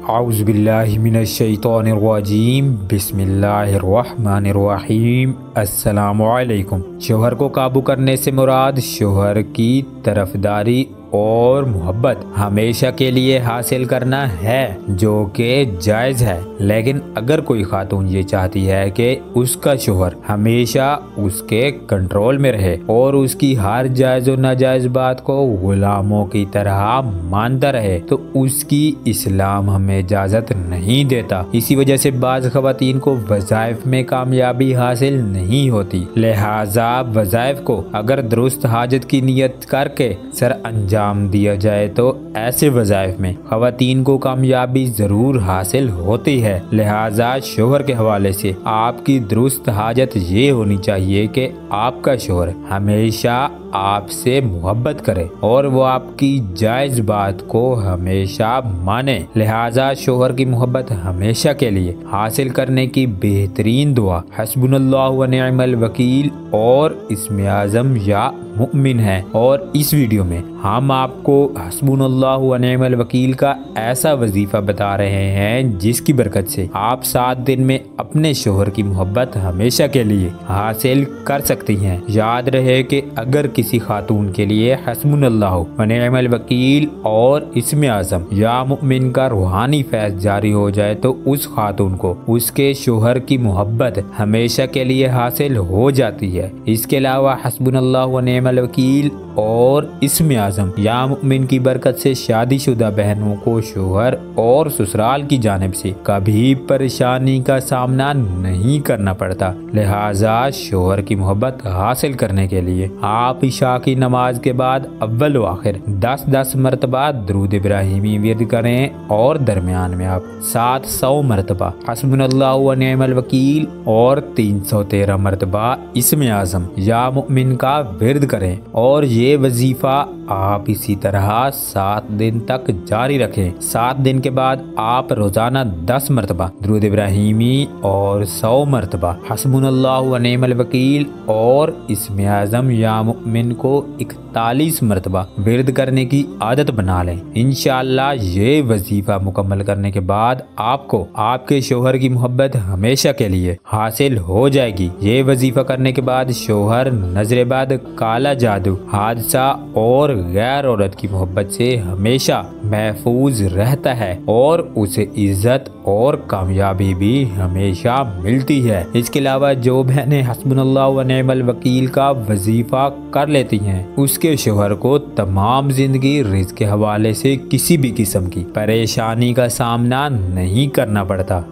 औज़ुबिल्लाहि मिनश्शैतानिर्रजीम बिस्मिल्लाहिर्रहमानिर्रहीम। अस्सलामुअलैकुम। शोहर को काबू करने से मुराद शोहर की तरफदारी और मोहब्बत हमेशा के लिए हासिल करना है, जो कि जायज़ है। लेकिन अगर कोई खातून ये चाहती है कि उसका शोहर हमेशा उसके कंट्रोल में रहे और उसकी हर जायज़ और नाजायज़ बात को गुलामों की तरह मानता रहे, तो उसकी इस्लाम हमें इजाज़त नहीं देता। इसी वजह से बाज़ ख़वातीन को वज़ाइफ में कामयाबी हासिल नहीं होती। लिहाजा वज़ाइफ को अगर दुरुस्त हाजत की नियत करके सर अंजाम दिया जाए तो ऐसे वज़ाइफ में ख़वातीन को कामयाबी ज़रूर हासिल होती है। लिहाजा शोहर के हवाले से आपकी दुरुस्त हाजत ये होनी चाहिए कि आपका शोहर हमेशा आपसे मोहब्बत करे और वो आपकी जायज़ बात को हमेशा माने। लिहाजा शोहर की मोहब्बत हमेशा के लिए हासिल करने की बेहतरीन दुआ हस्बुनल्लाहु व निअमल वकील और इस्म आज़म या मुमिन है। और इस वीडियो में हम आपको हस्बुनल्लाहु व निअमल वकील का ऐसा वजीफा बता रहे हैं जिसकी बरकत से आप 7 दिन में अपने शोहर की मोहब्बत हमेशा के लिए हासिल कर सकती हैं। याद रहे कि अगर किसी खातून के लिए हस्बुनल्लाहु व निअमल वकील और इस्म आज़म या मुमिन का रूहानी फैज़ जारी हो जाए तो उस खातून को उसके शोहर की मोहब्बत हमेशा के लिए हासिल हो जाती है। इसके अलावा हस्बुनल्लाहु व निअमल वकील और इस्म आज़म या मुमिन की बरकत से शादीशुदा बहनों को शोहर और ससुराल की जानिब से कभी परेशानी का सामना नहीं करना पड़ता। लिहाजा शोहर की मोहब्बत हासिल करने के लिए आप इशा की नमाज के बाद अव्वल व आखिर 10-10 मरतबा दुरूद इब्राहिमी विर्द करें और दरमियान में आप 700 मरतबा हस्बुनल्लाहु व निअमल वकील और 313 मरतबा इस्म आज़म या मुमिन का विर्द करें। और ये वजीफा आप इसी तरह 7 दिन तक जारी रखें। 7 दिन के बाद आप रोजाना 10 मरतबा दुरूद इब्राहिमी और 100 मरतबा हस्बुनल्लाहु व निअमल वकील और इस्म आज़म या मुमिन को 41 मरतबा विर्द करने की आदत बना लें। इंशाअल्लाह ये वजीफा मुकम्मल करने के बाद आपको आपके शोहर की मोहब्बत हमेशा के लिए हासिल हो जाएगी। ये वजीफा करने के बाद शोहर नजरेबद, काला जादू, हादसा और गैर औरत की मोहब्बत से हमेशा महफूज रहता है और उसे इज्जत और कामयाबी भी हमेशा मिलती है। इसके अलावा जो बहनें हस्बुनल्लाहु व निअमल वकील का वजीफा कर लेती हैं उसके शोहर को तमाम जिंदगी रिज़्क़ के हवाले से किसी भी किस्म की परेशानी का सामना नहीं करना पड़ता।